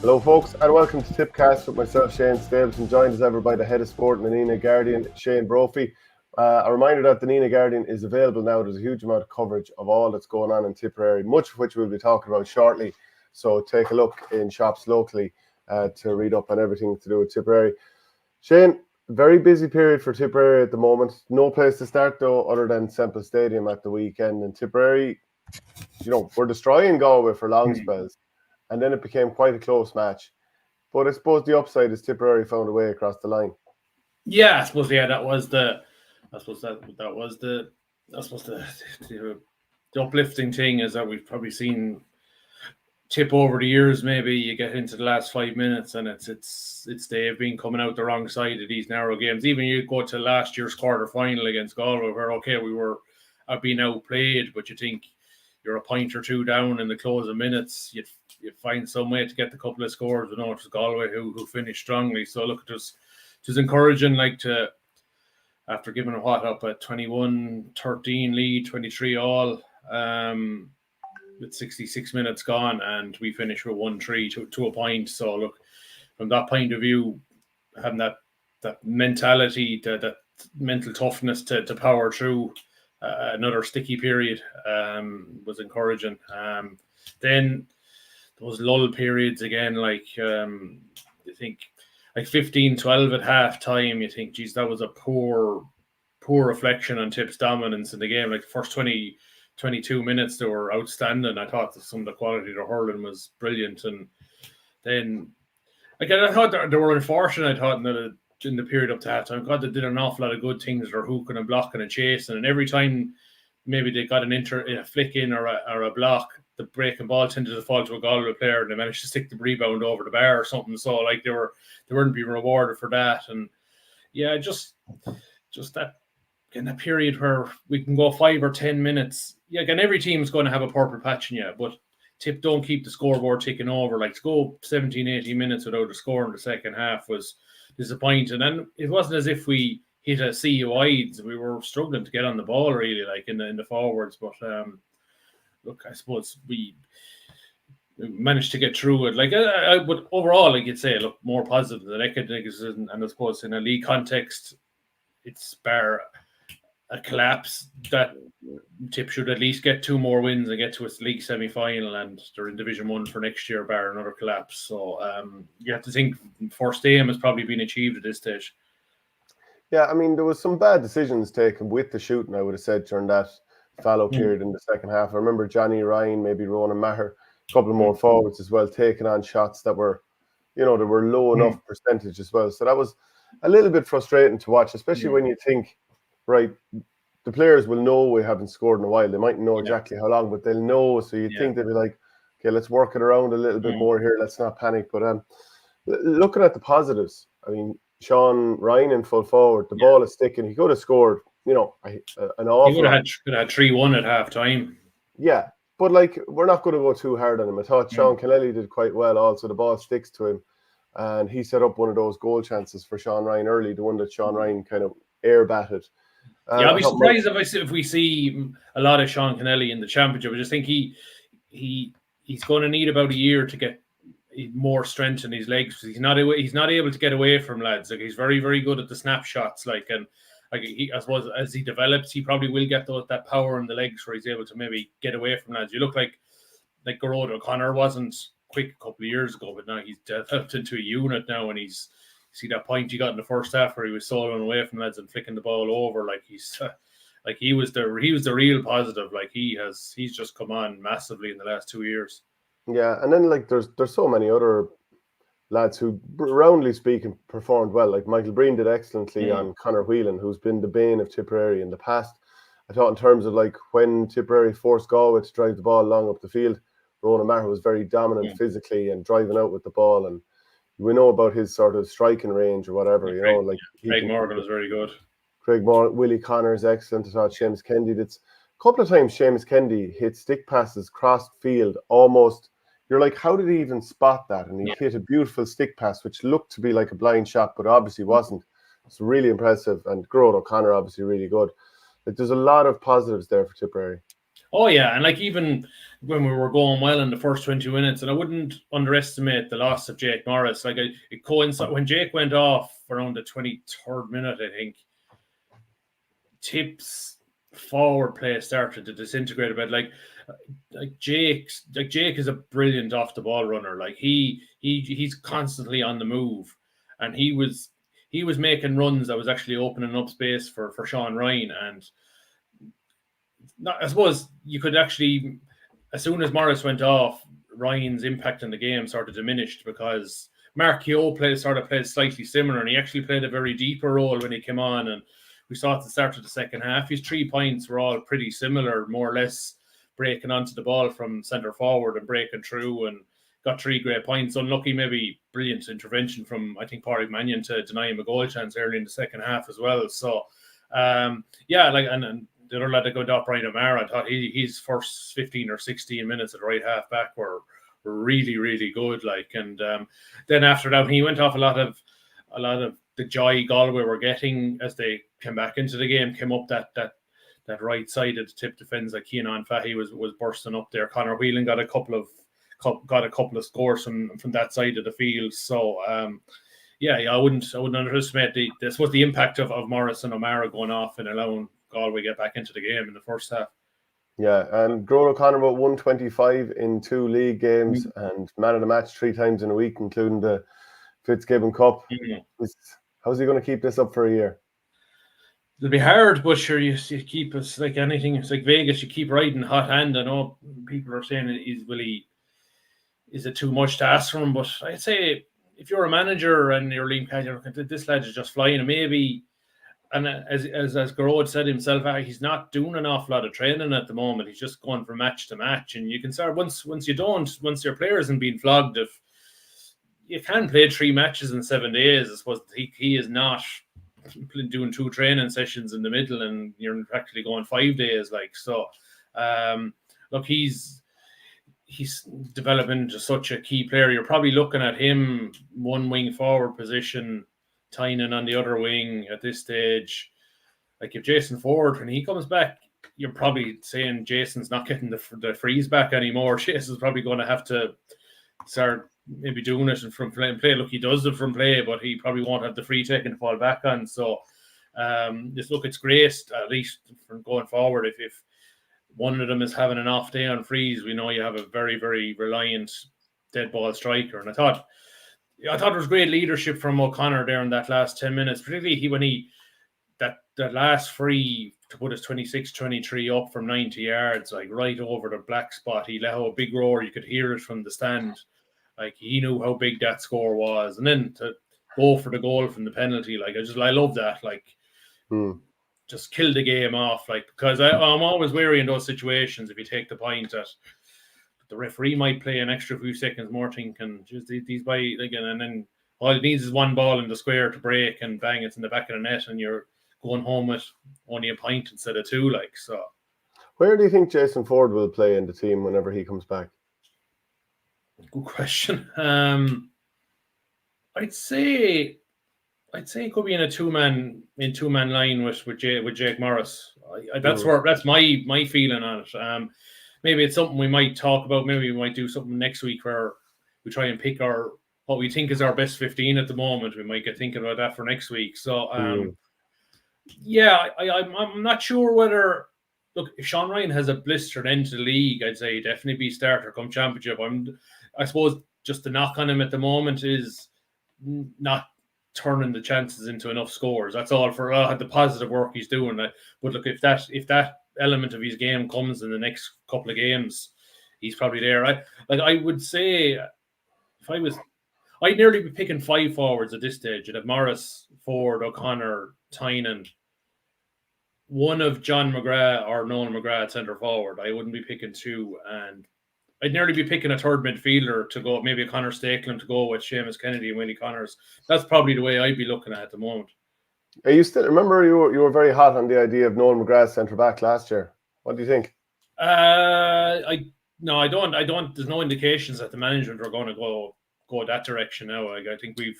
Hello folks and welcome to Tippcast with myself Shane Stapleton, joined as ever by the head of sport in the Nenagh Guardian, Shane Brophy. A reminder that the Nenagh Guardian is available now. There's a huge amount of coverage of all that's going on in Tipperary, much of which we'll be talking about shortly. So take a look in shops locally to read up on everything to do with Tipperary. Shane, very busy period for Tipperary at the moment. No place to start though other than Semple Stadium at the weekend. And Tipperary, we're destroying Galway for long spells. And then it became quite a close match. But I suppose the upside is Tipperary found a way across the line. Yeah, I suppose that was the uplifting thing, is that we've probably seen Tip over the years. Maybe you get into the last 5 minutes and it's they've been coming out the wrong side of these narrow games. Even you go to last year's quarter final against Galway, where we were being outplayed, but you think you're a point or two down in the closing minutes, you find some way to get the couple of scores. We know it was Galway who finished strongly. So look, it was encouraging, after giving up a 21-13 lead, 23 all, with 66 minutes gone, and we finished with 1-3 to a point. So look, from that point of view, having that mentality, that mental toughness to power through another sticky period was encouraging. Then those lull periods again, I think 15-12 at half time, you think, geez, that was a poor reflection on Tip's dominance in the game. Like the first 22 minutes, they were outstanding. I thought that some of the quality of the hurling was brilliant. And then, again, I thought they were unfortunate. I thought in the period up to halftime, God, they did an awful lot of good things. They're hooking and blocking and chasing. And every time maybe they got a flick in or a block, the breaking ball tended to fall to a Galway player, and they managed to stick the rebound over the bar or something. So they weren't being rewarded for that. And yeah, just that in a period where we can go 5 or 10 minutes. Yeah, again, every team is going to have a purple patch in you, but Tip don't keep the scoreboard ticking over. To go 17, 18 minutes without a score in the second half was disappointing. And it wasn't as if we hit a sea of wides. We were struggling to get on the ball, really, in the forwards. But look, I suppose we managed to get through it. But overall, you'd say, look, more positive than negative. And I suppose in a league context, it's bar a collapse that Tip should at least get 2 more wins and get to its league semi-final, and they're in Division 1 for next year, bar another collapse. So you have to think first aim has probably been achieved at this stage. Yeah, I mean, there was some bad decisions taken with the shooting, I would have said, during that fallow period in the second half. I remember Johnny Ryan, maybe Ronan Maher, a couple of more forwards as well, taking on shots that were, they were low enough percentage as well. So that was a little bit frustrating to watch, especially when you think, right, the players will know we haven't scored in a while. They mightn't know exactly how long, but they'll know. So you think they'll be like, okay, let's work it around a little bit more here. Let's not panic. But looking at the positives, I mean, Sean Ryan in full forward, the ball is sticking. He could have scored, an awful. He could have had 3-1 at half time. Yeah, but we're not going to go too hard on him. I thought Sean Kennelly did quite well also. The ball sticks to him, and he set up one of those goal chances for Sean Ryan early, the one that Sean Ryan kind of air batted. I'll be surprised if we see a lot of Sean Kennelly in the championship. I just think he's going to need about a year to get more strength in his legs. He's not able to get away from lads. He's very, very good at the snapshots. I suppose as he develops, he probably will get that power in the legs where he's able to maybe get away from lads. You look like Gearoid O'Connor wasn't quick a couple of years ago, but now he's developed into a unit now, and he's. See that point he got in the first half where he was soloing away from lads and flicking the ball over. He was the real positive. He's just come on massively in the last 2 years. Yeah, and then there's so many other lads who, roundly speaking, performed well. Like Michael Breen did excellently on Conor Whelan, who's been the bane of Tipperary in the past. I thought in terms of when Tipperary forced Galway to drive the ball long up the field, Ronan Maher was very dominant physically and driving out with the ball, and we know about his sort of striking range or whatever, Craig Morgan was very good. Craig Morgan, Willie Connor's excellent. I thought Seamus Kennedy did. A couple of times Seamus Kennedy hit stick passes cross field almost. You're like, how did he even spot that? And he hit a beautiful stick pass, which looked to be like a blind shot, but obviously wasn't. It's really impressive. And Gearoid O'Connor, obviously really good. There's a lot of positives there for Tipperary. Oh yeah, and like even when we were going well in the first 20 minutes, and I wouldn't underestimate the loss of Jake Morris. Like it coincided when Jake went off around the 23rd minute, I think. Tip's forward play started to disintegrate a bit. Like Jake is a brilliant off the ball runner. Like he's constantly on the move, and he was making runs that was actually opening up space for Sean Ryan. And I suppose you could actually, as soon as Morris went off, Ryan's impact in the game sort of diminished, because Mark Keogh played slightly similar, and he actually played a very deeper role when he came on. And we saw at the start of the second half, his 3 points were all pretty similar, more or less, breaking onto the ball from centre forward and breaking through, and got 3 great points. Unlucky, maybe brilliant intervention from, I think, Pádraig Mannion to deny him a goal chance early in the second half as well. So, yeah, like, and the other lad that got up, Brian O'Mara, I thought his first 15 or 16 minutes at right half back were really, really good. Like, and then after that, he went off a lot of the joy Galway were getting as they came back into the game, came up that right side of the Tip defence. Like Keenan Fahy was bursting up there. Conor Whelan got a couple of scores from that side of the field. So yeah, I wouldn't underestimate the impact of Morris and O'Mara going off and allowing Galway get back into the game in the first half. Yeah, and Gearoid O'Connor about 125 in 2 league games and man of the match 3 times in a week, including the Fitzgibbon Cup. How's he going to keep this up for a year? It'll be hard, but sure, you keep us like anything. It's like Vegas, you keep riding hot hand. I know people are saying, is it too much to ask from him? But I'd say if you're a manager and you're Liam Cadger, this lad is just flying, and maybe, and as Gearoid said himself, he's not doing an awful lot of training at the moment. He's just going from match to match, and you can start once your player isn't being flogged. If you can play 3 matches in 7 days, I suppose he is not doing 2 training sessions in the middle, and you're actually going 5 days. Like, so, look, he's developing to such a key player. You're probably looking at him 1 wing forward position, Tynan on the other wing at this stage. Like, if Jason Ford, when he comes back, you're probably saying Jason's not getting the freeze back anymore. Jason's probably going to have to start maybe doing it from play. Look, he does it from play, but he probably won't have the free taken to fall back on. So, it's great, at least from going forward. If one of them is having an off day on freeze, we know you have a very, very reliant dead ball striker. And I thought there was great leadership from O'Connor there in that last 10 minutes, particularly when that last free to put his 26-23 up from 90 yards, like right over the black spot. He let out a big roar. You could hear it from the stand. Like, he knew how big that score was. And then to go for the goal from the penalty, like, I love that. Like, just kill the game off. Like, because I'm always wary in those situations, if you take the point that the referee might play an extra few seconds more, thinking just these by again, and then all it needs is one ball in the square to break, and bang, it's in the back of the net, and you're going home with only a point instead of 2. Like, so. Where do you think Jason Ford will play in the team whenever he comes back? Good question. I'd say it could be in a two-man line with Jake Morris. That's my feeling on it. Maybe it's something we might talk about. Maybe we might do something next week where we try and pick what we think is our best 15 at the moment. We might get thinking about that for next week. So, yeah, I'm not sure whether. Look, if Sean Ryan has a blistered end to the league, I'd say definitely be starter come championship. I suppose just the knock on him at the moment is not turning the chances into enough scores. That's all for the positive work he's doing. But look, if that element of his game comes in the next couple of games, he's probably there. I would say I'd nearly be picking 5 forwards at this stage. I'd have Morris, Ford, O'Connor, Tynan, one of John McGrath or Nolan McGrath at centre forward. I wouldn't be picking 2, and I'd nearly be picking a third midfielder to go, maybe a Conor Stakeland to go with Seamus Kennedy and Willie Connors. That's probably the way I'd be looking at the moment. Are you still remember you were very hot on the idea of Nolan McGrath centre back last year? What do you think? I don't. There's no indications that the management are going to go that direction now. I think they've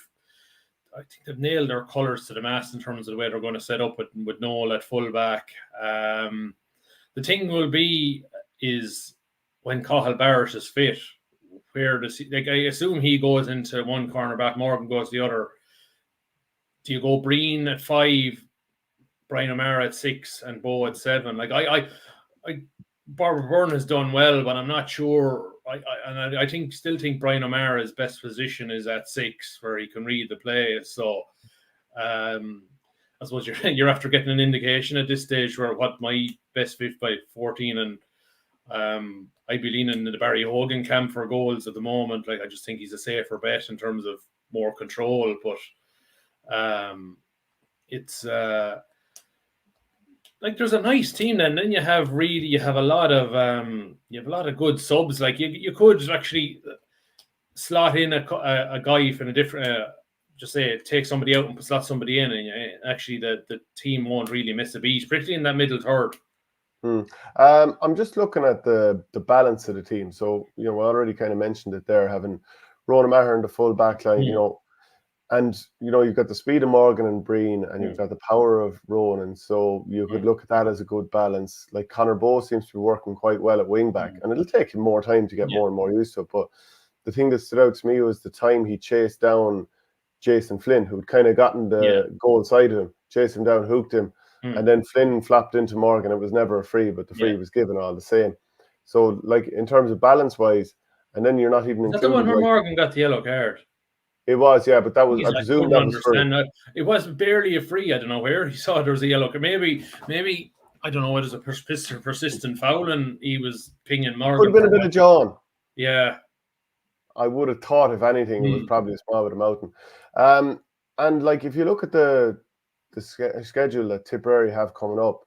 nailed their colours to the mast in terms of the way they're going to set up with Noel at full back. The thing will be, is when Cathal Barrett is fit, where does he, like, I assume he goes into one cornerback, Morgan goes the other. Do you go Breen at 5, Brian O'Mara at 6, and Bo at 7? Like I Barbara Byrne has done well, but I'm not sure. I still think Brian O'Mara's best position is at 6, where he can read the play. So I suppose you're after getting an indication at this stage where what my best fit by 14, and I'd be leaning in the Barry Hogan camp for goals at the moment. Like, I just think he's a safer bet in terms of more control, but it's like there's a nice team then you have a lot of good subs. Like you could actually slot in a guy from a different just say take somebody out and slot somebody in, and actually the team won't really miss a beat, particularly in that middle third. I'm just looking at the balance of the team. So, we already kind of mentioned it there, having Ronan Maher in the full back line, and, you've got the speed of Morgan and Breen, and you've got the power of Ronan. So you could look at that as a good balance. Like, Conor Bowe seems to be working quite well at wing back, and it'll take him more time to get more and more used to it. But the thing that stood out to me was the time he chased down Jason Flynn, who'd kind of gotten the goal side of him, chased him down, hooked him, and then Flynn flopped into Morgan. It was never a free, but the free was given all the same. So, like, in terms of balance-wise, and then you're not even including... Is that the one where Morgan got the yellow card? It was, yeah, but that was... I presume that was free. It was barely a free. I don't know where he saw there was a yellow card. Maybe I don't know, it was a persistent foul, and he was pinging Morgan. Could have been a bit of John. Yeah. I would have thought, if anything, it was probably a small bit of Mountain. And, like, if you look at the schedule that Tipperary have coming up,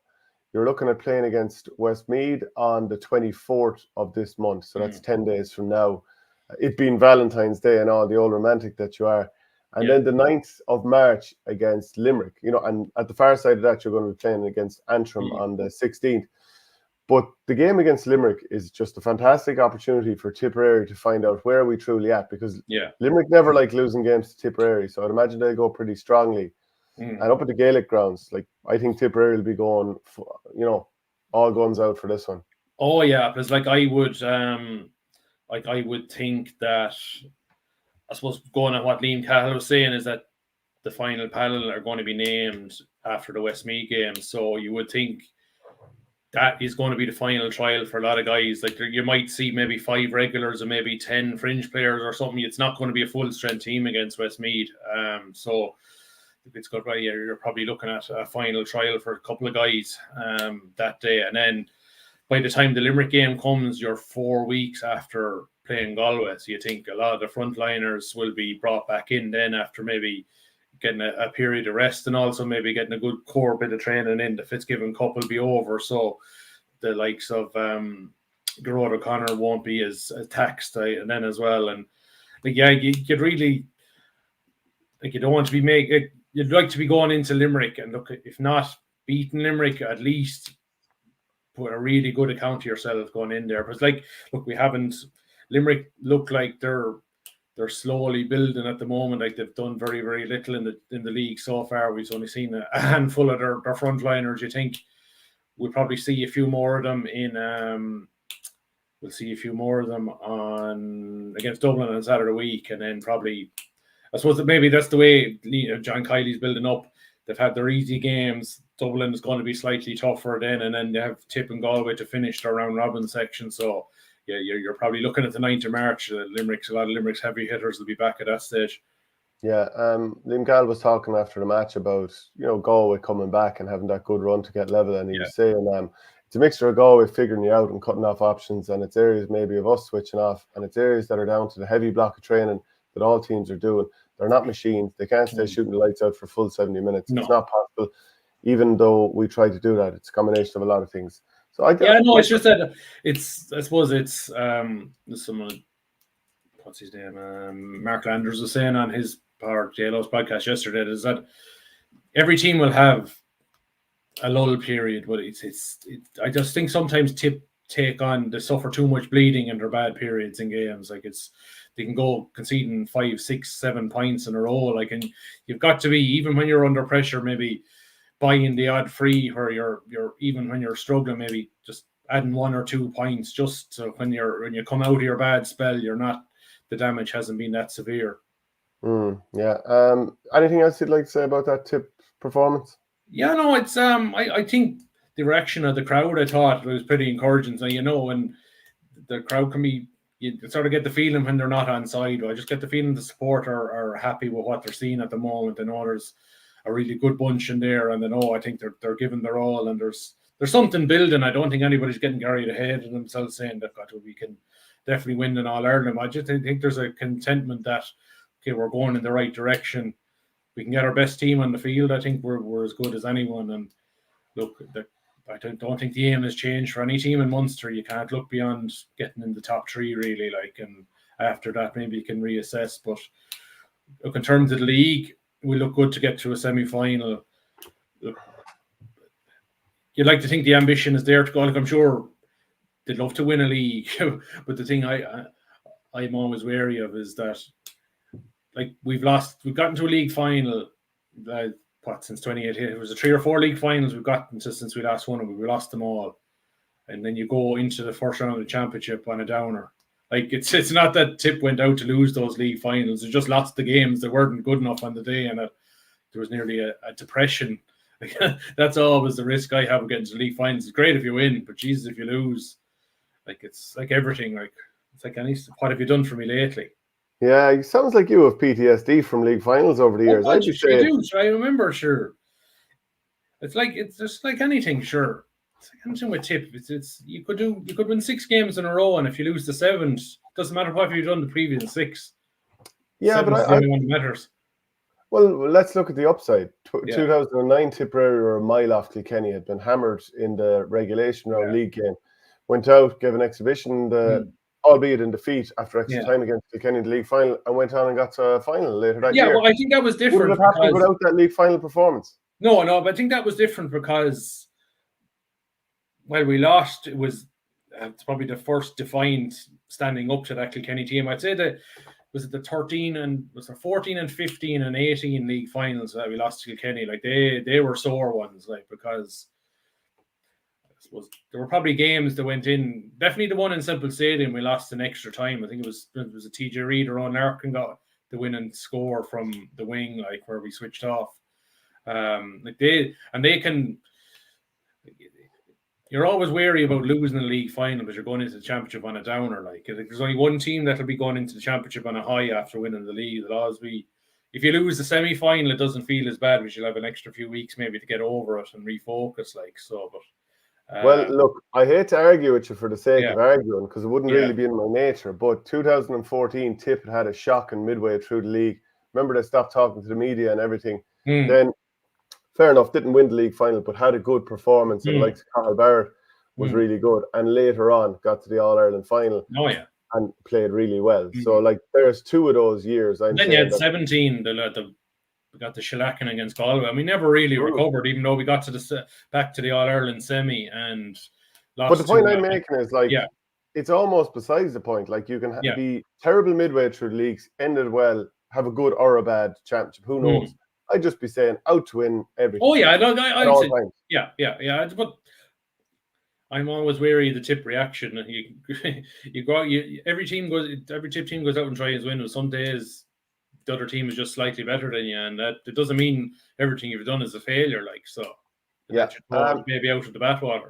you're looking at playing against Westmeath on the 24th of this month. So that's 10 days from now. It being Valentine's Day and all, the old romantic that you are. And then the 9th of March against Limerick. And at the far side of that, you're going to be playing against Antrim on the 16th. But the game against Limerick is just a fantastic opportunity for Tipperary to find out where we truly at, because Limerick never like losing games to Tipperary. So I'd imagine they'll go pretty strongly. And up at the Gaelic grounds, like, I think Tipperary will be going, all guns out for this one. Oh yeah, because I would think that, I suppose, going on what Liam Cahill was saying, is that the final panel are going to be named after the Westmeath game. So you would think that is going to be the final trial for a lot of guys. Like, you might see maybe 5 regulars and maybe 10 fringe players or something. It's not going to be a full strength team against Westmeath. So it's good, right? You're probably looking at a final trial for a couple of guys that day. And then by the time the Limerick game comes, you're 4 weeks after playing Galway. So you think a lot of the frontliners will be brought back in then after maybe getting a period of rest, and also maybe getting a good core bit of training in. The Fitzgibbon Cup will be over. So the likes of Gearoid O'Connor won't be as taxed and then as well. And you'd really, like, you don't want to be you'd like to be going into Limerick and, look, if not beating Limerick, at least put a really good account to yourself going in there. Because, like, look, Limerick look like they're slowly building at the moment. Like, they've done very, very little in the league so far. We've only seen a handful of their frontliners. You think we'll probably see a few more of them we'll see a few more of them against Dublin on Saturday week, and then probably, I suppose that maybe that's the way John Kiley's building up. They've had their easy games. Dublin is going to be slightly tougher then, and then they have Tip and Galway to finish their round robin section. So yeah, you're probably looking at the 9th of March. A lot of Limerick's heavy hitters will be back at that stage. Yeah, Liam Gall was talking after the match about Galway coming back and having that good run to get level, and he was saying it's a mixture of Galway figuring you out and cutting off options, and it's areas maybe of us switching off, and it's areas that are down to the heavy block of training that all teams are doing. They're not machines. They can't stay shooting the lights out for full 70 minutes. No. It's not possible, even though we try to do that. It's a combination of a lot of things. So it's just that I suppose it's someone, what's his name? Mark Landers was saying on his JLO's podcast yesterday, is that every team will have a lull period, but I just think sometimes they suffer too much bleeding in their bad periods in games. Like, they can go conceding 5, 6, 7 points in a row. Like, and you've got to be, even when you're under pressure, maybe buying the odd free, where you're even when you're struggling, maybe just adding 1 or 2 points just so when you come out of your bad spell, the damage hasn't been that severe. Yeah. Anything else you'd like to say about that Tip performance? Yeah, no, it's I think the reaction of the crowd, I thought, was pretty encouraging. So, when the crowd can be, you sort of get the feeling when they're not on side. I just get the feeling the support are happy with what they're seeing at the moment. They know there's a really good bunch in there, and they know I think they're giving their all, and there's something building. I don't think anybody's getting carried ahead of themselves saying that we can definitely win in All-Ireland. I just think there's a contentment that, okay, we're going in the right direction. We can get our best team on the field. I think we're as good as anyone. And look, I don't think the aim has changed for any team in Munster. You can't look beyond getting in the top 3, really. And after that, maybe you can reassess. But look, in terms of the league, we look good to get to a semi-final. Look, you'd like to think the ambition is there to go. Like, I'm sure they'd love to win a league, but the thing I'm always wary of is that, like, we've gotten to a league final, since 2018. It was 3 or 4 league finals we've gotten to since we last won them. We lost them all, and then you go into the first round of the championship on a downer. Like, it's not that Tip went out to lose those league finals; they just lost the games. They weren't good enough on the day, and there was nearly a depression. That's always the risk I have of getting to league finals. It's great if you win, but Jesus, if you lose, like, it's like everything. Like, it's like, what have you done for me lately? Yeah, it sounds like you have PTSD from league finals over the years. I do. I remember, sure. It's just like anything, sure. It's like anything with Tip. It's you could win 6 games in a row, and if you lose the 7th, doesn't matter what you've done the previous 6. Yeah, but the only one that matters. Well, let's look at the upside. 2009 Tipperary were a mile off Kilkenny, had been hammered in the regulation round league game. Went out, gave an exhibition, albeit in defeat after extra time against Kilkenny in the league final, and went on and got to a final later that year. Yeah, well, I think that was different. Would it have happened without that league final performance? No, but I think that was different because, well, we lost. It's probably the first defined standing up to that Kilkenny team. I'd say that was it the 13 and was there 14 and 15 and 18 league finals that we lost to Kilkenny. Like, they were sore ones, like, because there were probably games that went in. Definitely the one in Simple Stadium we lost in extra time. I think it was a TJ Reid or Owen Larkin got the winning score from the wing, like, where we switched off. They can. You're always wary about losing the league final because you're going into the championship on a downer. Like, there's only one team that'll be going into the championship on a high after winning the league. It'll always be, if you lose the semi-final, it doesn't feel as bad because you'll have an extra few weeks maybe to get over it and refocus. Like, so, but well, look, I hate to argue with you for the sake of arguing because it wouldn't really be in my nature. But 2014, Tip had a shocking midway through the league. Remember, they stopped talking to the media and everything. Then, fair enough, didn't win the league final, but had a good performance. And like Carl Barrett was really good. And later on, got to the All-Ireland final. Oh, yeah. And played really well. So, like, there's 2 of those years. Then you had 17, we got the shellacking against Galway, and we never really recovered, even though we got to back to the All-Ireland semi and lost. But the point I'm making is, like, it's almost besides the point. Like, you can be terrible midway through the leagues, ended well, have a good or a bad championship. Who knows? I'd just be saying out to win everything. Oh yeah, I'd say, yeah. But I'm always wary of the Tip reaction. Every Tip team goes out and tries to win. Some days the other team is just slightly better than you, and that it doesn't mean everything you've done is a failure. Like, so, maybe out of the bathwater.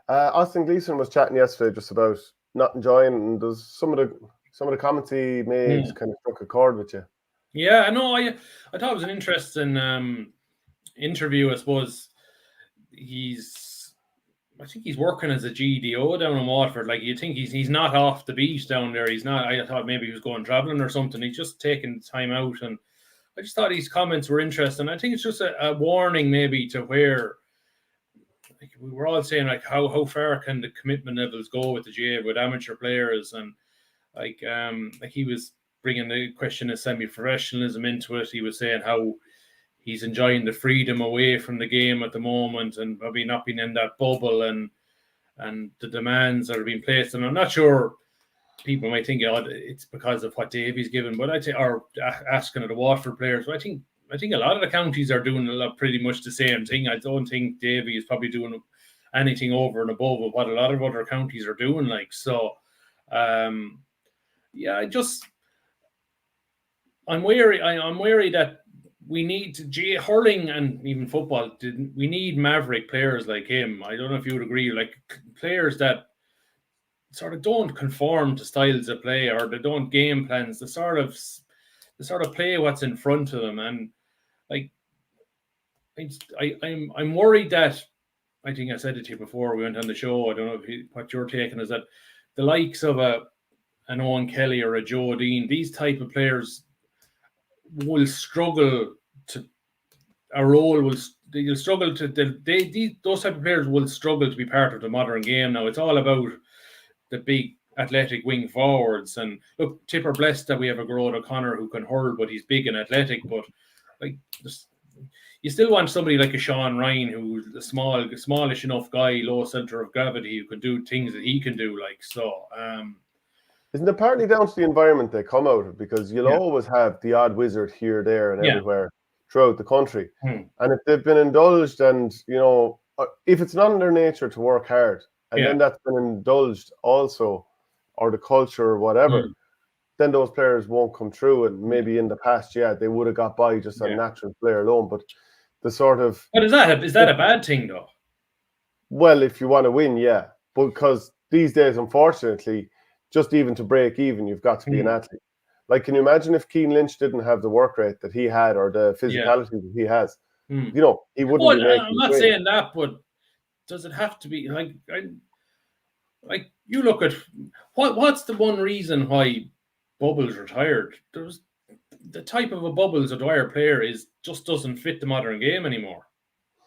Austin Gleeson was chatting yesterday just about not enjoying, and there's some of the comments he made kind of struck a chord with you. Yeah, I know. I thought it was an interesting interview. I suppose I think he's working as a GDO down in Waterford. Like, you think he's not off the beat down there. He's not. I thought maybe he was going traveling or something. He's just taking time out, and I just thought his comments were interesting. I think it's just a warning maybe to where, like, we were all saying, like, how far can the commitment levels go with the GAA with amateur players, and like he was bringing the question of semi-professionalism into it. He was saying how he's enjoying the freedom away from the game at the moment and probably not being in that bubble and the demands that are being placed. And I'm not sure people might think it's because of what Davy's given, but I'd say, or asking of the Waterford players. But I think a lot of the counties are doing pretty much the same thing. I don't think Davy is probably doing anything over and above of what a lot of other counties are doing. Like, so, yeah, I'm wary. I'm wary that we need hurling and even football. We need maverick players like him. I don't know if you would agree. Like players that sort of don't conform to styles of play, or they don't game plans. They sort of play what's in front of them. And like, I'm worried that, I think I said it to you before we went on the show, I don't know what you're taking, is that the likes of an Owen Kelly or a Joe Dean, these type of players will struggle to they'll struggle to those type of players will struggle to be part of the modern game now. It's all about the big athletic wing forwards. And look, Tipper blessed that we have a Gearoid O'Connor who can hurl, but he's big and athletic. But like, you still want somebody like a Sean Ryan, who's a smallish enough guy, low center of gravity, who can do things that he can do. Like, so. Isn't it partly down to the environment they come out of? Because you'll always have the odd wizard here, there, and everywhere throughout the country. And if they've been indulged, and if it's not in their nature to work hard, and then that's been indulged also, or the culture or whatever, then those players won't come through. And maybe in the past, they would have got by just on natural player alone. But the sort of... But is that a bad thing, though? Well, if you want to win, because these days, unfortunately, just even to break even, you've got to be an athlete. Like, can you imagine if Keane Lynch didn't have the work rate that he had, or the physicality that he has? He wouldn't be making... I'm not saying that, but does it have to be like you look at what's the one reason why Bubbles retired? There's the type of a Bubbles or Dwyer player just doesn't fit the modern game anymore.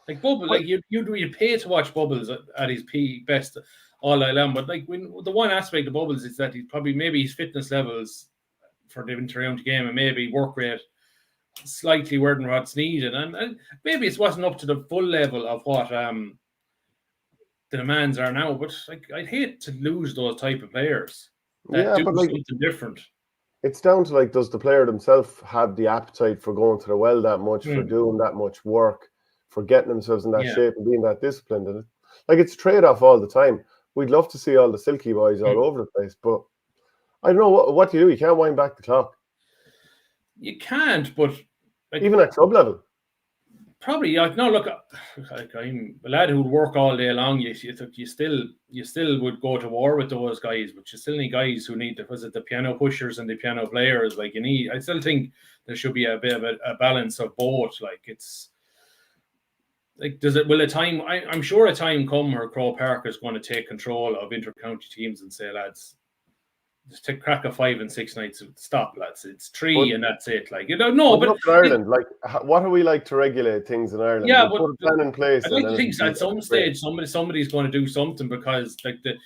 Like Bubbles, like you pay to watch Bubbles at his best all night long, but like the one aspect of Bubbles is that maybe his fitness levels for the inter-county game and maybe work rate slightly more than what's needed, and maybe it wasn't up to the full level of what the demands are now. But like, I'd hate to lose those type of players that do something different. It's down to, like, does the player themselves have the appetite for going to the well that much, for doing that much work, for getting themselves in that shape and being that disciplined? And it's trade-off all the time. We'd love to see all the silky boys all over the place, but I don't know what you do. You can't wind back the clock. You can't, but like, even at club level. Probably, no. Look, like, I'm a lad who would work all day long. You still would go to war with those guys, but you still need guys who need the piano pushers and the piano players. Like, I still think there should be a bit of a balance of both. Like, it's like, I'm sure a time come where Croke Park is going to take control of inter-county teams and say, lads, just take crack of 5 and 6 nights. Stop, lads. It's 3 and that's it. Like, but look at Ireland. Like, what are we like to regulate things in Ireland? Yeah, but put a plan in place. I like to think at some stage somebody's going to do something, because like the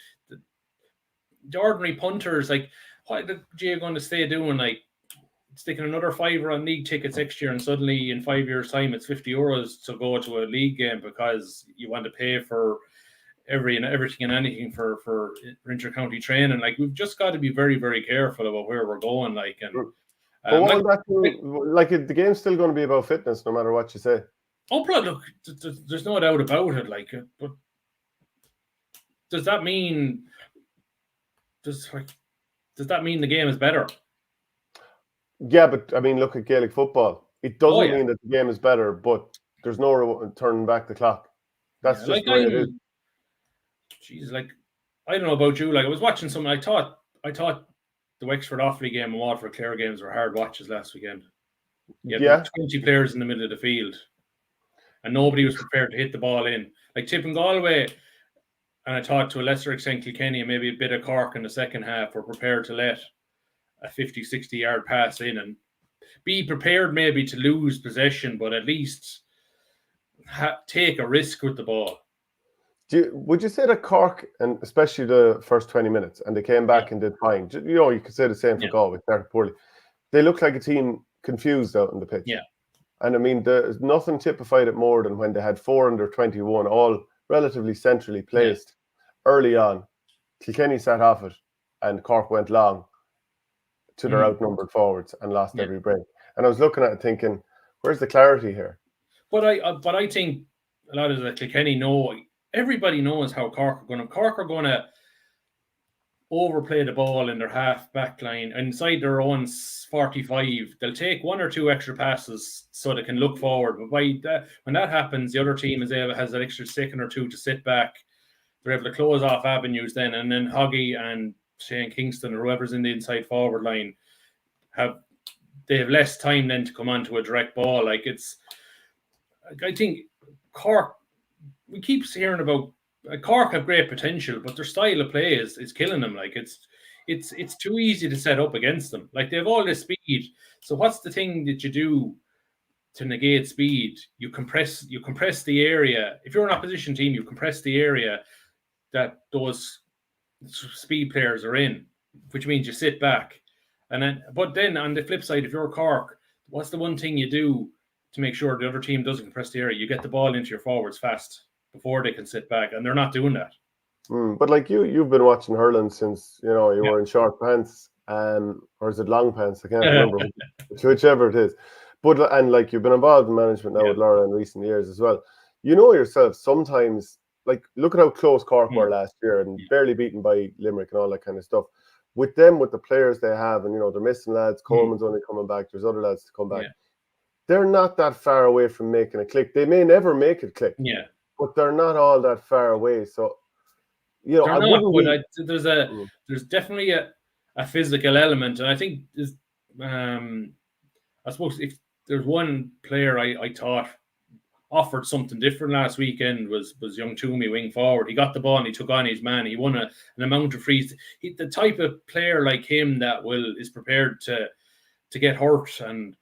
ordinary punters, like, what are the GAA going to stay doing? Like, sticking another £5 on league tickets next year, and suddenly in 5 years' time it's €50 to go to a league game because you want to pay for everything and anything for inter-county training. Like, we've just got to be very, very careful about where we're going. Like, and but what will that do? Like, the game's still going to be about fitness, no matter what you say. Oh, look, there's no doubt about it. Like, but does that mean the game is better? Yeah, but I mean, look at Gaelic football. It doesn't mean that the game is better, but there's no turning back the clock. That's just the way it is. Jeez, like, I don't know about you. Like, I was watching something. I thought the Wexford Offaly game and Waterford Clare games were hard watches last weekend. Yeah, 20 players in the middle of the field, and nobody was prepared to hit the ball in. Like, Tip and Galway, and I thought to a lesser extent Kilkenny and maybe a bit of Cork in the second half were prepared to let a 50, 60-yard pass in and be prepared maybe to lose possession, but at least take a risk with the ball. Would you say that Cork, and especially the first 20 minutes, and they came back and did fine? You could say the same for Galway, started poorly. They looked like a team confused out on the pitch. Yeah. And I mean, there's nothing typified it more than when they had 4 under 21, all relatively centrally placed early on. Kilkenny sat off it, and Cork went long to their outnumbered forwards and lost every break. And I was looking at it thinking, where's the clarity here? But I think a lot of the Kilkenny know everybody knows how Cork are going to overplay the ball in their half back line inside their own 45. They'll take one or two extra passes so they can look forward. But when that happens, the other team has an extra second or two to sit back. They're able to close off avenues then, and then Hoggy and Shane Kingston or whoever's in the inside forward line have less time then to come onto a direct ball. I think Cork, we keep hearing about Cork have great potential, but their style of play is killing them. It's too easy to set up against them. They have all this speed. So what's the thing that you do to negate speed? You compress the area. If you're an opposition team, you compress the area that those speed players are in, which means you sit back. But then on the flip side, if you're Cork, what's the one thing you do to make sure the other team doesn't compress the area? You get the ball into your forwards fast before they can sit back, and they're not doing that. But you've been watching hurling since you were in short pants, or is it long pants? I can't remember, whichever it is. But you've been involved in management now with Laura in recent years as well. You know yourself, sometimes look at how close Cork were last year and barely beaten by Limerick and all that kind of stuff. With the players they have, and they're missing lads. Coleman's only coming back. There's other lads to come back. They're not that far away from making a click. They may never make it click. Yeah. But they're not all that far away. So, there's definitely a physical element. And I think I suppose if there's one player I thought offered something different last weekend was young Toomey, wing forward. He got the ball and he took on his man. He won an amount of frees. The type of player like him that is prepared to get hurt and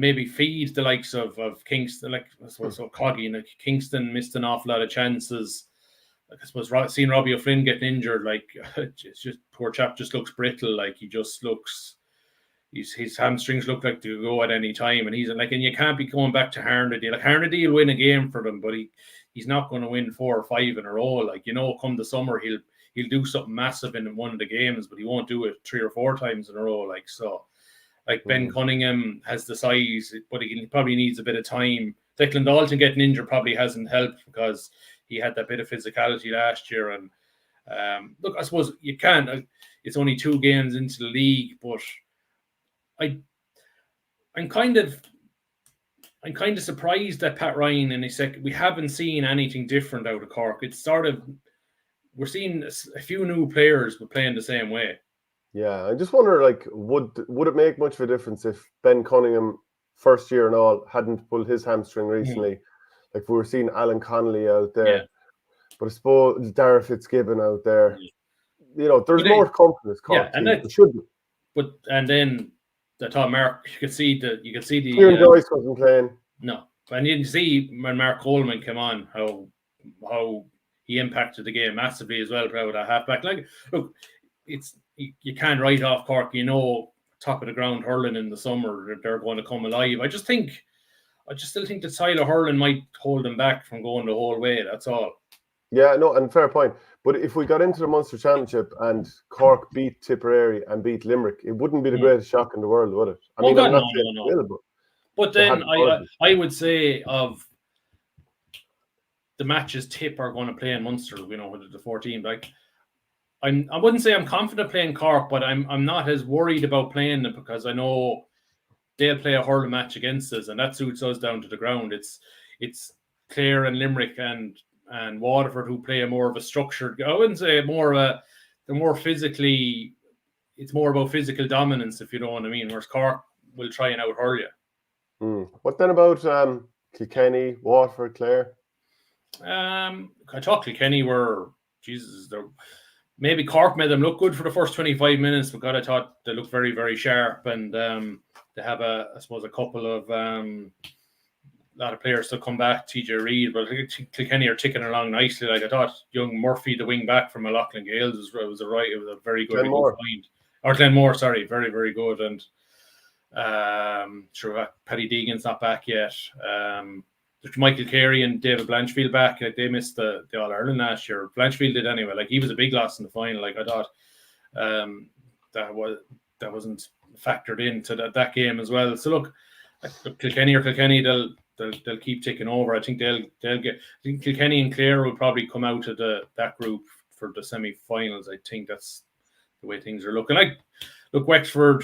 maybe feed the likes of Kingston, Coggy and Kingston missed an awful lot of chances. I suppose seeing Robbie O'Flynn getting injured, it's just poor chap just looks brittle. He just looks, his hamstrings look like they could go at any time, and he's and you can't be going back to Harnedy. Harnedy will win a game for them, but he's not going to win 4 or 5 in a row. Come the summer he'll do something massive in one of the games, but he won't do it 3 or 4 times in a row. Ben Cunningham has the size, but he probably needs a bit of time. Declan Dalton getting injured probably hasn't helped because he had that bit of physicality last year. And look, I suppose you can't. It's only 2 games into the league, but I'm kind of surprised that Pat Ryan and he said we haven't seen anything different out of Cork. It's we're seeing a few new players but playing the same way. Yeah, I just wonder, would it make much of a difference if Ben Cunningham, first year and all, hadn't pulled his hamstring recently? We were seeing Alan Connolly out there, but I suppose Dara Fitzgibbon out there. There's more confidence. And that should be. But then I thought Mark, you could see the Kieran Joyce wasn't playing. No, and you can see when Mark Coleman came on how he impacted the game massively as well. With a halfback, look, you can't write off Cork. Top of the ground hurling in the summer, they're going to come alive. I still think the style of hurling might hold them back from going the whole way. That's all. Yeah, no, and fair point. But if we got into the Munster Championship and Cork beat Tipperary and beat Limerick, it wouldn't be the greatest shock in the world, would it? No. But then I would say of the matches Tip are going to play in Munster, with the 14. I wouldn't say I'm confident playing Cork, but I'm not as worried about playing them because I know they'll play a hurling match against us, and that suits us down to the ground. It's Clare and Limerick and Waterford who play a more of a structured. I wouldn't say they're more physically. It's more about physical dominance, if you know what I mean. Whereas Cork will try and out hurl you. What then about Kilkenny, Waterford, Clare? I thought Kilkenny were maybe Cork made them look good for the first 25 minutes, but God, I thought they looked very, very sharp, and they have a couple of lot of players to come back. TJ Reid, but Kilkenny are ticking along nicely. I thought young Murphy, the wing back from Loughlin Gales, was a very good find. Or Glenmore, sorry, very, very good. And sure, Paddy Deegan's not back yet. There's Michael Carey and David Blanchfield back. They missed the All-Ireland last year. Blanchfield did anyway. He was a big loss in the final. I thought that wasn't factored into that game as well. So look, Kilkenny, they'll keep ticking over. I think they'll get. I think Kilkenny and Clare will probably come out of that group for the semi-finals. I think that's the way things are looking. Look, Wexford.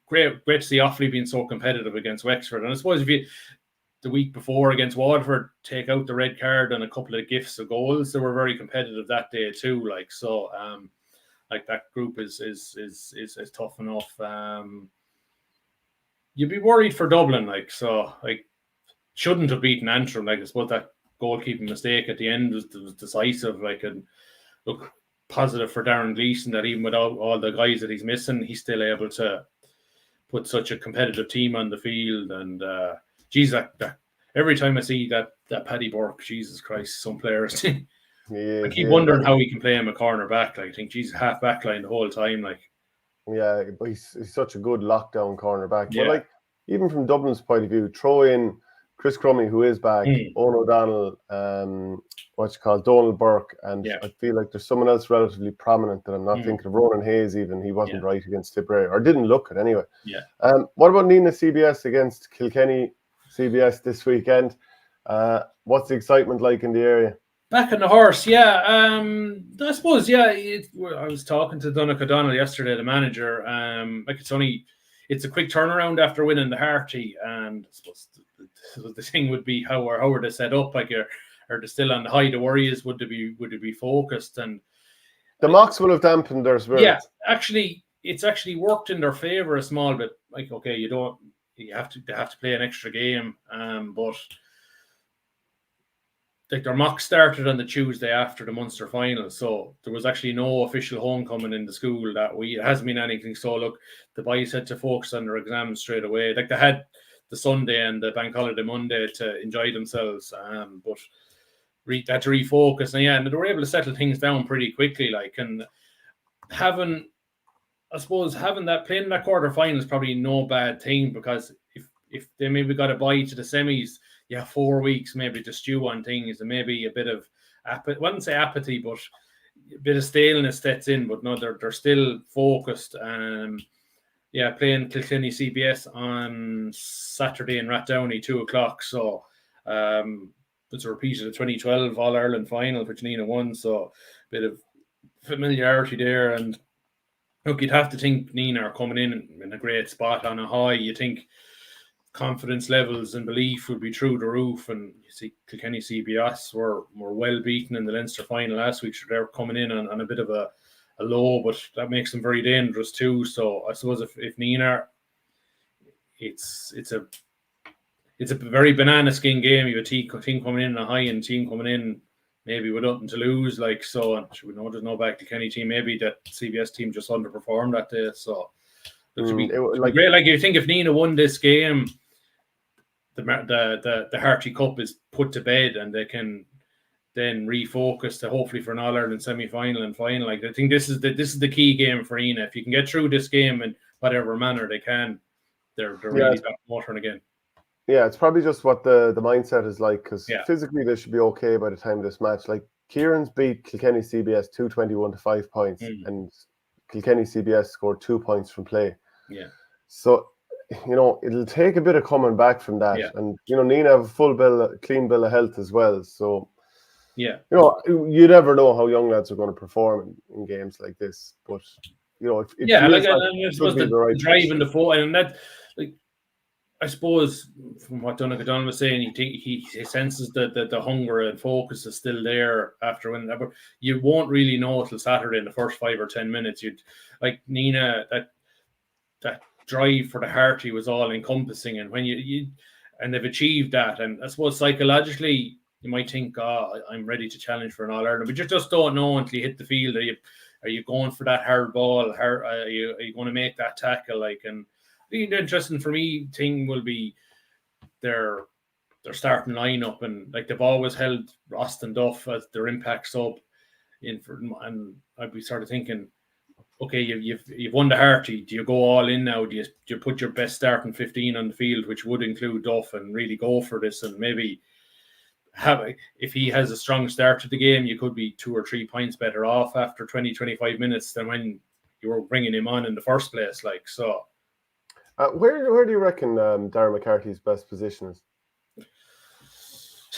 Great to see Offaly being so competitive against Wexford. And I suppose if you the week before against Waterford take out the red card and a couple of gifts of goals, they were very competitive that day too. Like so, like that group is tough enough. You'd be worried for Dublin, like so. Like shouldn't have beaten Antrim. Like I suppose that goalkeeping mistake at the end was decisive. Like and look. Positive for Darren Gleeson that even without all the guys that he's missing, he's still able to put such a competitive team on the field. And that every time I see that Paddy Burke, Jesus Christ, some players, I keep wondering how he can play him a corner back. Like I think he's half back line the whole time. Like but he's such a good lockdown corner back. Yeah. But like even from Dublin's point of view, throw in Chris Crummy, who is back, Owen O'Donnell, Donald Burke, and I feel like there's someone else relatively prominent that I'm not thinking of. Ronan Hayes, even he wasn't right against Tipperary, or didn't look it anyway. Yeah. What about Nenagh CBS against Kilkenny CBS this weekend? What's the excitement like in the area? Back on the horse, yeah. I suppose, I was talking to Donagh O'Donnell yesterday, the manager. Like it's a quick turnaround after winning the Harty, and I suppose the thing would be how are they set up? Like, are they still on the high? The worry is would they be focused? And the mocks will have dampened their spirits. Yeah, it's actually worked in their favour a small bit. Like, okay, they have to play an extra game, but like their mock started on the Tuesday after the Munster final, so there was actually no official homecoming in the school that week. It hasn't been anything. So look, the boys had to focus on their exams straight away. Like they had the Sunday and the bank holiday Monday to enjoy themselves, but they had to refocus. And they were able to settle things down pretty quickly. Like, and having that playing that quarter-final is probably no bad thing, because if they maybe got a bye to the semis, 4 weeks maybe to stew on things, and maybe a bit of I wouldn't say apathy, but a bit of staleness sets in. But no, they're still focused. Playing Kilkenny CBS on Saturday in Rathdowney, 2:00. So it's a repeat of the 2012 All-Ireland final, which Nenagh won. So a bit of familiarity there. And look, you'd have to think Nenagh are coming in a great spot on a high. You think confidence levels and belief would be through the roof, and you see Kilkenny CBS were well beaten in the Leinster final last week, so they're coming in on a bit of a low, but that makes them very dangerous too. So I suppose if Nenagh, it's a very banana skin game. You have a team coming in a high and team coming in maybe with nothing to lose. Like, so, and we know there's no back to Kilkenny team. Maybe that CBS team just underperformed that day. So it would be great. Like, you think if Nenagh won this game, the Harty Cup is put to bed, and they can then refocus to hopefully for an All-Ireland semi-final and final. Like, I think this is the key game for Nenagh. If you can get through this game in whatever manner they can, they're really back watering again. Yeah, it's probably just what the mindset is like, because physically they should be okay by the time of this match. Like, Kieran's beat Kilkenny CBS 221 to 5 points, and Kilkenny CBS scored 2 points from play. Yeah. So, it'll take a bit of coming back from that. Yeah. And, Nenagh have a clean bill of health as well. So, you never know how young lads are going to perform in games like this. But, if I suppose the drive and the forward, and that, like, I suppose from what Donagh O'Donnell was saying, he senses that the hunger and focus is still there after winning that. But you won't really know till Saturday in the first 5 or 10 minutes. You'd like Nenagh, that drive for the Harty was all encompassing, and when and they've achieved that. And I suppose psychologically you might think, I'm ready to challenge for an All-Ireland, but you just don't know until you hit the field. Are you going for that hard ball? Are you going to make that tackle? Like, and the interesting for me thing will be their starting lineup, and like they've always held Roston Duff as their impact sub and I'd be sort of thinking, okay, you've won the Harty. Do you go all in now? Do you put your best starting 15 on the field, which would include Duff, and really go for this? And maybe if he has a strong start to the game, you could be 2 or 3 points better off after 20-25 minutes than when you were bringing him on in the first place. Like, so. Where do you reckon Darren McCarthy's best position is?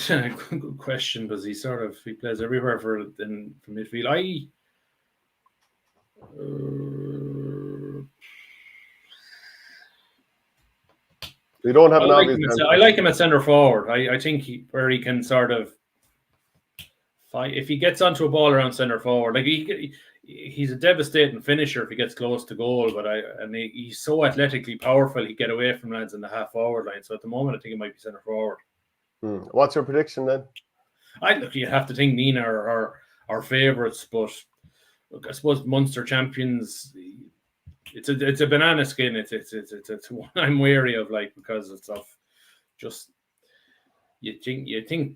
Good question, because he plays everywhere from midfield. We don't have an obvious answer. I like him at centre forward. I think where he can sort of fight if he gets onto a ball around centre forward. Like he's a devastating finisher if he gets close to goal. But he's so athletically powerful. He get away from lads in the half forward line. So at the moment, I think it might be centre forward. What's your prediction then? You have to think Nenagh are our favourites, but look, I suppose Munster champions. It's a banana skin. It's one I'm wary of, like, because it's of just you think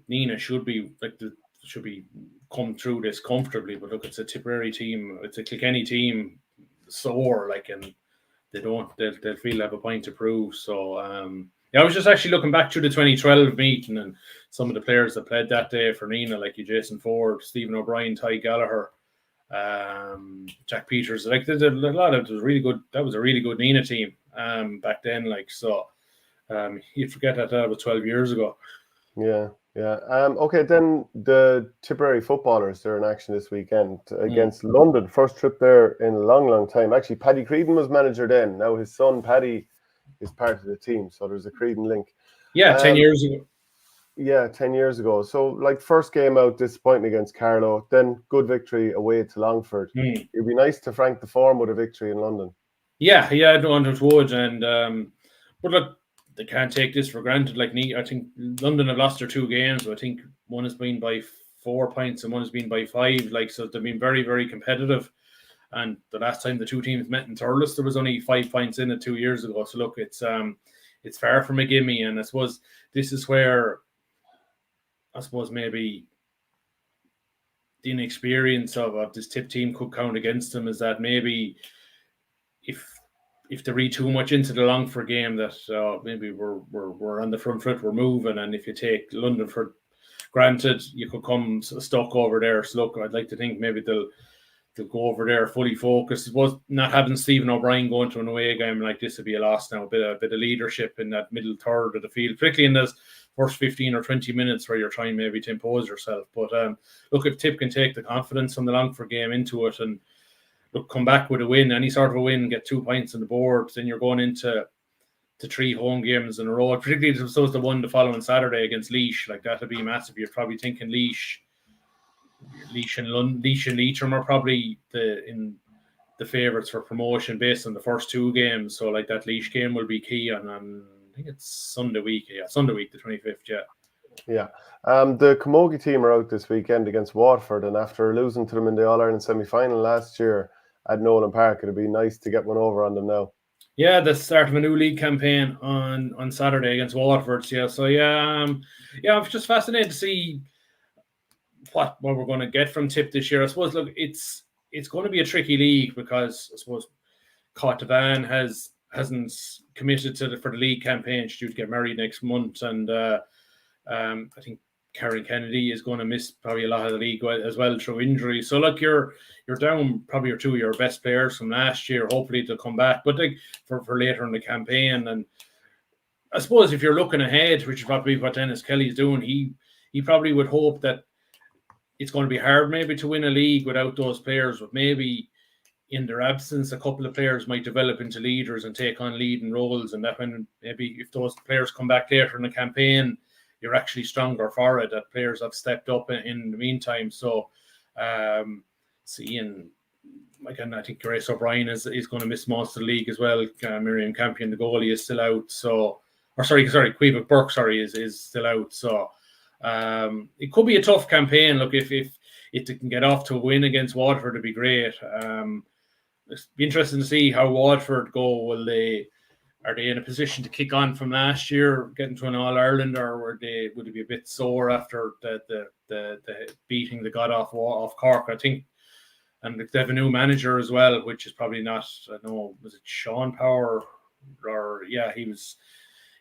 Nenagh should be come through this comfortably, but look, it's a Tipperary team, it's a Kilkenny team, sore, like, and they'll feel they have a point to prove. So I was just actually looking back to the 2012 meeting and some of the players that played that day for Nenagh, like Jason Ford, Stephen O'Brien, Ty Gallagher, Jack Peters. Like there's a lot of really good. That was a really good Nenagh team back then. Like, so you'd forget that was 12 years ago. Yeah. Okay, then the Tipperary footballers, they're in action this weekend against London. First trip there in a long time. Actually, Paddy Creedon was manager then. Now his son Paddy is part of the team, so there's a Creedon link. Yeah, 10 years ago. Yeah, 10 years ago. So, like, first game out, disappointing against Carlow, then good victory away to Longford. It'd be nice to frank the form with a victory in London. Yeah, no, it would. And but look, they can't take this for granted. Like, I think London have lost their 2 games. So I think one has been by 4 points and one has been by 5. Like, so they've been very, very competitive. And the last time the 2 teams met in Thurles, there was only 5 points in it 2 years ago. So look, it's far from a gimme. And I suppose this is where maybe the inexperience of this Tip team could count against them, is that maybe if they read too much into the Longford game, that maybe we're on the front foot, we're moving, and if you take London for granted, you could come stuck over there. So look, I'd like to think maybe they'll go over there fully focused. It was not having Stephen O'Brien going to an away game like this would be a loss now. A bit of leadership in that middle third of the field, particularly in those first 15 or 20 minutes where you're trying maybe to impose yourself. But look, if Tip can take the confidence from the Longford game into it and look, come back with a win, any sort of a win, get 2 points on the board, then you're going into 3 home games in a row. Particularly if it was the one the following Saturday against Laois, like that'd be massive. You're probably thinking Laois and Leitrim are probably the favourites for promotion based on the first 2 games. So like that Laois game will be key on I think it's Sunday week. Yeah, Sunday week, the 25th. Yeah. The Camogie team are out this weekend against Waterford, and after losing to them in the All-Ireland semi-final last year at Nolan Park, it'd be nice to get one over on them now. Yeah, the start of a new league campaign on Saturday against Waterford. Yeah, so I'm just fascinated to see what we're going to get from Tip this year. I suppose, look, it's going to be a tricky league because I suppose Cotavan hasn't committed for the league campaign. She's due to get married next month, and I think Karen Kennedy is going to miss probably a lot of the league as well through injury. So look, you're down probably 2 of your best players from last year. Hopefully they'll come back, but like for later in the campaign. And I suppose if you're looking ahead, which is probably what Dennis Kelly's doing, he probably would hope that it's going to be hard maybe to win a league without those players, but maybe in their absence, a couple of players might develop into leaders and take on leading roles. And that when maybe if those players come back later in the campaign, you're actually stronger for it, that players have stepped up in the meantime. So, and again, I think Grace O'Brien is going to miss most of the league as well. Miriam Campion, the goalie, is still out. So, Quebec Burke, is still out. So, it could be a tough campaign. Look, if they can get off to a win against Waterford, it'd be great. It's be interesting to see how Waterford go. Are they in a position to kick on from last year, getting to an All-Ireland, or would they be a bit sore after the beating they got off Cork? I think, and they have a new manager as well, which is probably not. I don't know, was it Sean Power? Or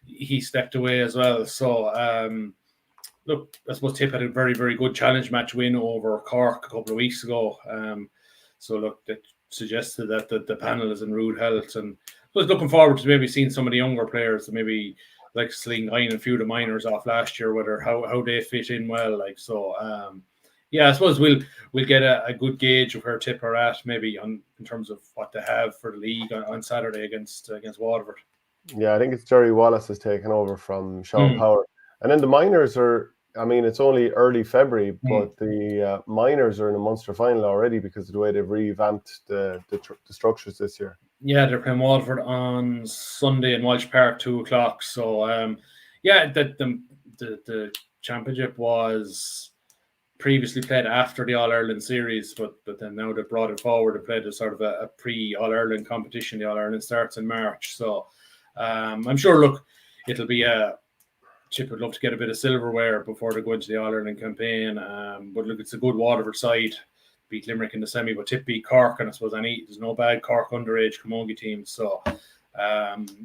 he stepped away as well. So look, I suppose Tip had a very, very good challenge match win over Cork a couple of weeks ago. So look, that suggested that the panel is in rude health, and I was looking forward to maybe seeing some of the younger players, maybe like Sling eyeing a few of the minors off last year, whether how they fit in well. Like so, yeah, I suppose we'll get a good gauge of where Tip are at, maybe in terms of what they have for the league on Saturday against Waterford. Yeah, I think it's Jerry Wallace has taken over from Sean Power, and then the minors are. I mean, it's only early February, but the minors are in a Munster final already because of the way they've revamped the structures this year. Yeah, they're playing Waterford on Sunday in Walsh Park, 2:00. So, yeah, the championship was previously played after the All-Ireland series, but then now they brought it forward and played a sort of a pre-All-Ireland competition. The All-Ireland starts in March. So, I'm sure, look, it'll be Chip would love to get a bit of silverware before they go into the All-Ireland campaign. But look, it's a good Waterford side. Beat Limerick in the semi, but Tip beat Cork, and I suppose there's no bad Cork underage camogie teams. So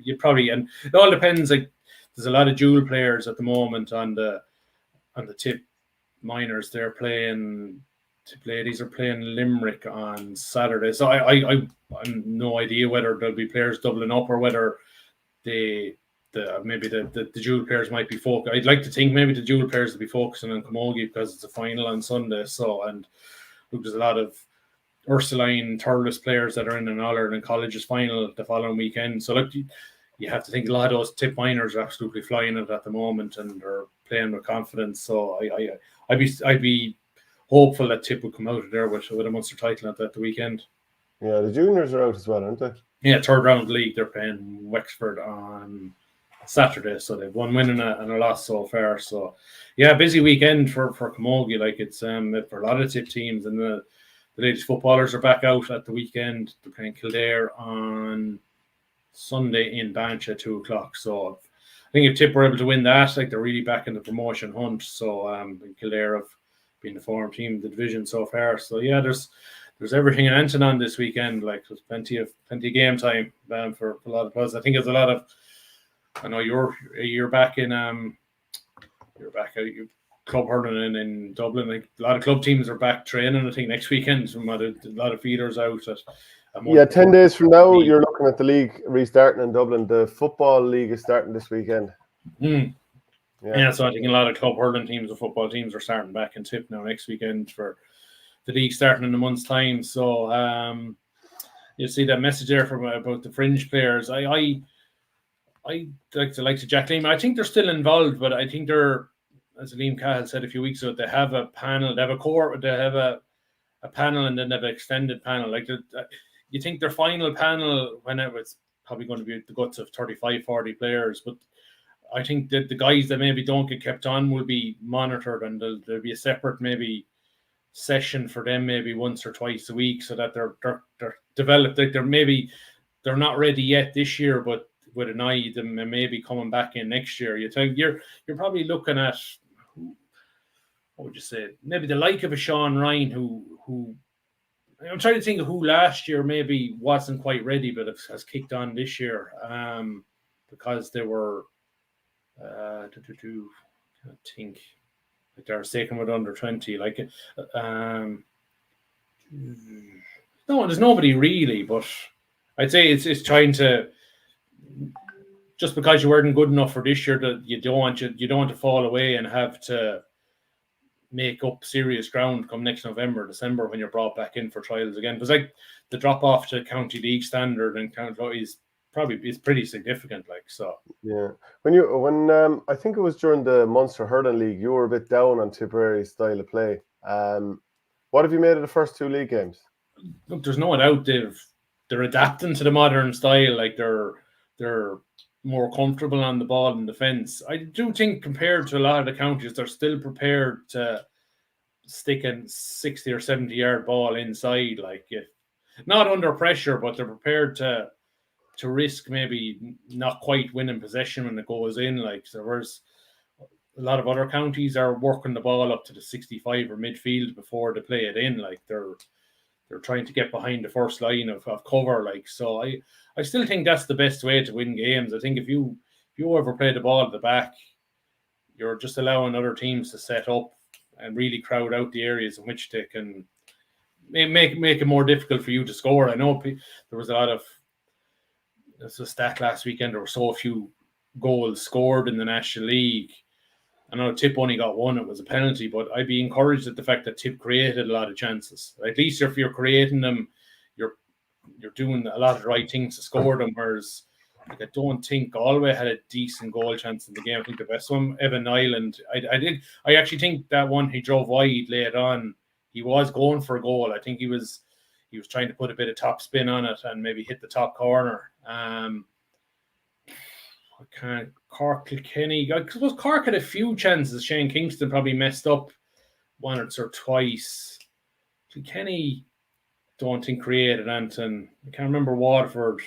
you probably, and it all depends. Like there's a lot of dual players at the moment on the Tip minors. Ladies are playing Limerick on Saturday. So I'm no idea whether there'll be players doubling up or whether maybe the dual players might be focused. I'd like to think maybe the dual players will be focusing on camogie because it's a final on Sunday. So, and look, there's a lot of Ursuline Thurles players that are in an All-Ireland Colleges final the following weekend. So look, you have to think a lot of those Tip minors are absolutely flying it at the moment and are playing with confidence. So I'd be hopeful that Tip would come out of there with a Munster title at the weekend. Yeah, the juniors are out as well, aren't they? Yeah, third round league. They're playing Wexford on Saturday, so they've one win and a loss so far. So, yeah, busy weekend for camogie. Like it's for a lot of Tip teams, and the ladies footballers are back out at the weekend. They're playing Kildare on Sunday in Banff at 2:00. So, I think if Tip were able to win that, like they're really back in the promotion hunt. So, Kildare have been the form team of the division so far. So, yeah, there's everything in Anton on this weekend. Like there's plenty of game time for a lot of us. I think there's a lot of. I know you're back in you're back out club hurling in Dublin. Like a lot of club teams are back training. I think next weekend from a lot of feeders out. 10 days from now, you're looking at the league restarting in Dublin. The football league is starting this weekend. Yeah, so I think a lot of club hurling teams and football teams are starting back in Tip now next weekend for the league starting in a month's time. So you see that message there from about the fringe players. I like to Jack Liam. I think they're still involved, but I think they're, as Liam Cahill said a few weeks ago, they have a panel, they have a core, they have a panel, and then they have an extended panel. Like you think their final panel, whenever it's probably going to be the guts of 35, 40 players, but I think that the guys that maybe don't get kept on will be monitored, and there'll be a separate maybe session for them maybe once or twice a week, so that they're developed. Like they're not ready yet this year, but with an eye them and maybe coming back in next year. You're probably looking at, what would you say, maybe the like of a Sean Ryan who I'm trying to think of who last year maybe wasn't quite ready but has kicked on this year because they were I think like they're taken with under 20 like no, there's nobody really, but I'd say it's trying to, just because you weren't good enough for this year, that you don't want to fall away and have to make up serious ground come next November, December when you're brought back in for trials again. Because like the drop off to county league standard and county is pretty significant. Like so. Yeah, when I think it was during the Munster Hurling League, you were a bit down on Tipperary's style of play. What have you made of the first two league games? Look, there's no doubt they're adapting to the modern style. Like they're more comfortable on the ball in defence. I do think compared to a lot of the counties, they're still prepared to stick a 60 or 70 yard ball inside, like not under pressure, but they're prepared to risk maybe not quite winning possession when it goes in. Like so whereas a lot of other counties are working the ball up to the 65 or midfield before they play it in. Like they're trying to get behind the first line of cover. Like so I still think that's the best way to win games. I think if you ever play the ball at the back, you're just allowing other teams to set up and really crowd out the areas in which they can make it more difficult for you to score. I know there was a lot of, there's a stat last weekend, there were so few goals scored in the National League. I know Tip only got one, it was a penalty, but I'd be encouraged at the fact that Tip created a lot of chances. At least if you're creating them, you're doing a lot of the right things to score them, whereas like, I don't think Galway had a decent goal chance in the game. I think the best one, Evan Nyland, I actually think that one he drove wide late on, he was going for a goal. I think he was trying to put a bit of top spin on it and maybe hit the top corner. Cork, Kilkenny. I suppose Cork had a few chances. Shane Kingston probably messed up once or twice. Kilkenny, don't think created anything. I can't remember Waterford.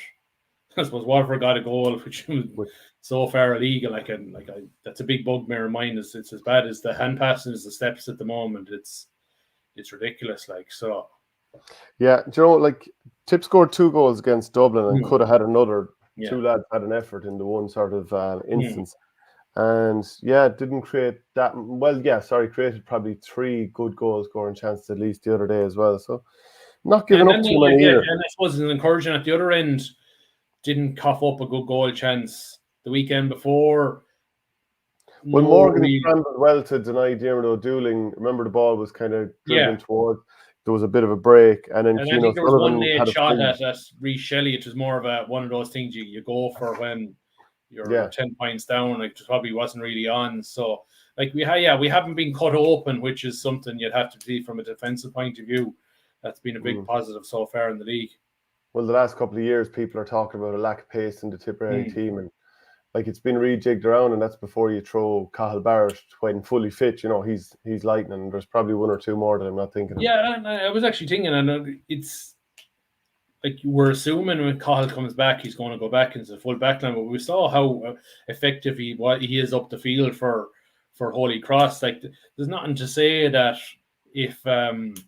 I suppose Waterford got a goal, which was so far illegal. That's a big bugbear of mine. It's as bad as the hand passing as the steps at the moment. It's ridiculous. Yeah, do you know, like Tip scored 2 goals against Dublin and could have had another. Yeah. 2 lads had an effort in the one sort of instance. And didn't create that well. Yeah, sorry, created probably 3 good goal scoring chances at least the other day as well. So not giving up too many either. And I suppose it's encouraging at the other end. Didn't cough up a good goal chance the weekend before. Well, Morgan scrambled well to deny Gearoid O'Connor. Remember, the ball was kind of driven towards. There was a bit of a break, and then I think there was one late shot at Reece Shelley. It was more of one of those things you go for when you're 10 points down. Like, it probably wasn't really on. So, like we haven't been cut open, which is something you'd have to see from a defensive point of view. That's been a big positive so far in the league. Well, the last couple of years, people are talking about a lack of pace in the Tipperary team, and like it's been rejigged around, and that's before you throw Cathal Barrett when fully fit. You know, he's lightning. And there's probably 1 or 2 more that I'm not thinking of. Yeah, and I was actually thinking, and it's like we're assuming when Cathal comes back, he's going to go back into the full backline. But we saw how effective he is up the field for Holy Cross. Like, there's nothing to say that if and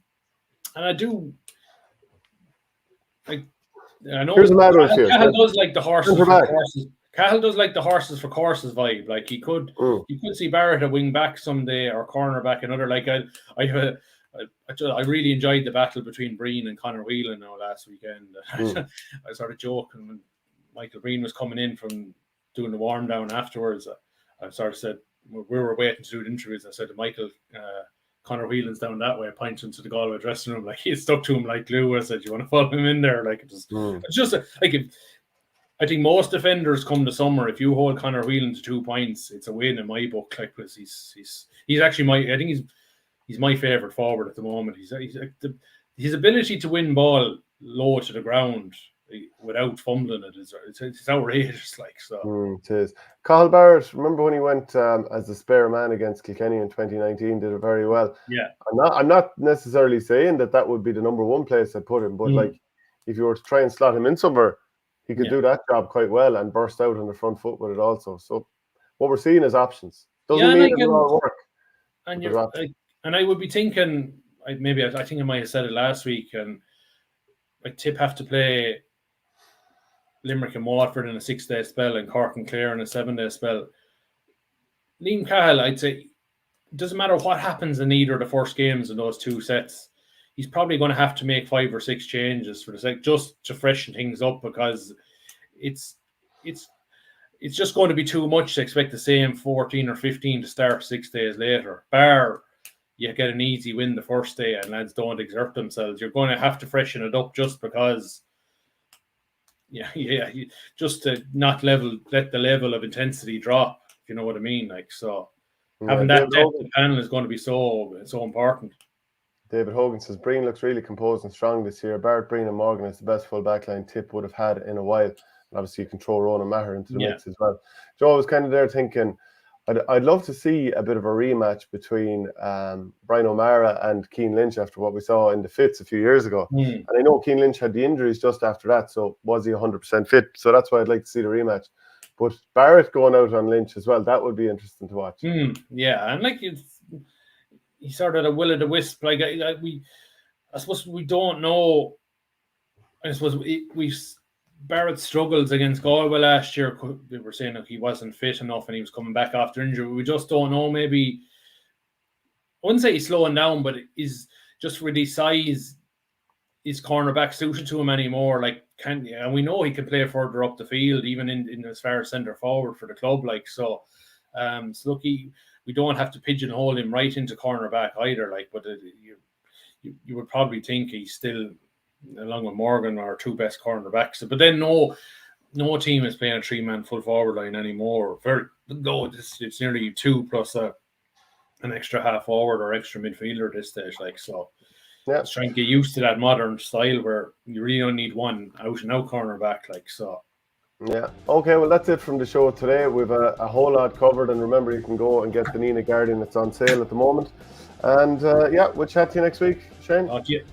I do. Like, I know Cathal does like the horses for courses. Cathal does like the horses for courses vibe. Like, you could see Barrett a wing back someday or corner back another. Like, I really enjoyed the battle between Breen and Conor Whelan last weekend. I sort of joking when Michael Breen was coming in from doing the warm down afterwards. I sort of said, we were waiting to do the interviews. I said to Michael, Conor Whelan's down that way, pointing to the Galway dressing room. Like, he stuck to him like glue. I said, you want to follow him in there? Like, it's just like, I think most defenders come to summer. If you hold Conor Whelan to 2 points, it's a win in my book. Like, because he's actually I think he's my favourite forward at the moment. His ability to win ball low to the ground without fumbling it's outrageous. Like, so it is. Cathal Barrett, remember when he went as the spare man against Kilkenny in 2019? Did it very well. Yeah, I'm not necessarily saying that would be the number 1 place I'd put him, but like, if you were to try and slot him in somewhere, he could do that job quite well and burst out on the front foot with it also. So what we're seeing is options. Doesn't mean it'll all work. And I would be thinking, I think I might have said it last week, and like Tip have to play Limerick and Waterford in a 6-day spell and Cork and Clare in a 7-day spell. Liam Cahill, I'd say, it doesn't matter what happens in either of the first games in those 2 sets. He's probably going to have to make 5 or 6 changes for the sec just to freshen things up, because it's just going to be too much to expect the same 14 or 15 to start 6 days later. Bar you get an easy win the first day and lads don't exert themselves. You're going to have to freshen it up just because, just to not let the level of intensity drop, if you know what I mean. Like, so having that depth of panel is going to be so important. David Hogan says Breen looks really composed and strong this year. Barrett, Breen and Morgan is the best full backline Tip would have had in a while. And obviously you can throw Ronan Maher into the mix as well. Joe, I was kind of there thinking I'd love to see a bit of a rematch between Brian O'Mara and Cian Lynch after what we saw in the Fits a few years ago. And I know Cian Lynch had the injuries just after that, so was he 100% fit? So that's why I'd like to see the rematch. But Barrett going out on Lynch as well, that would be interesting to watch. Yeah, and like he sort of a will-o'-the-wisp. Like, I suppose we don't know. I suppose Barrett struggles against Galway last year. They were saying that he wasn't fit enough and he was coming back after injury. We just don't know. Maybe I wouldn't say he's slowing down, but is just with his size, his cornerback suited to him anymore. Like, and we know he can play further up the field, even in as far as centre forward for the club. Like, so look, we don't have to pigeonhole him right into cornerback either. Like, but you would probably think he's still, along with Morgan, our two best cornerbacks. But then no team is playing a 3-man full forward line anymore. It's nearly 2 plus an extra half forward or extra midfielder at this stage. Like, so. Yeah. Trying to get used to that modern style where you really don't need one out and out cornerback, like, so. Yeah. Okay, well, that's it from the show today. We've a whole lot covered, and remember, you can go and get the Nenagh Guardian. It's on sale at the moment. And we'll chat to you next week, Shane. Talk to you.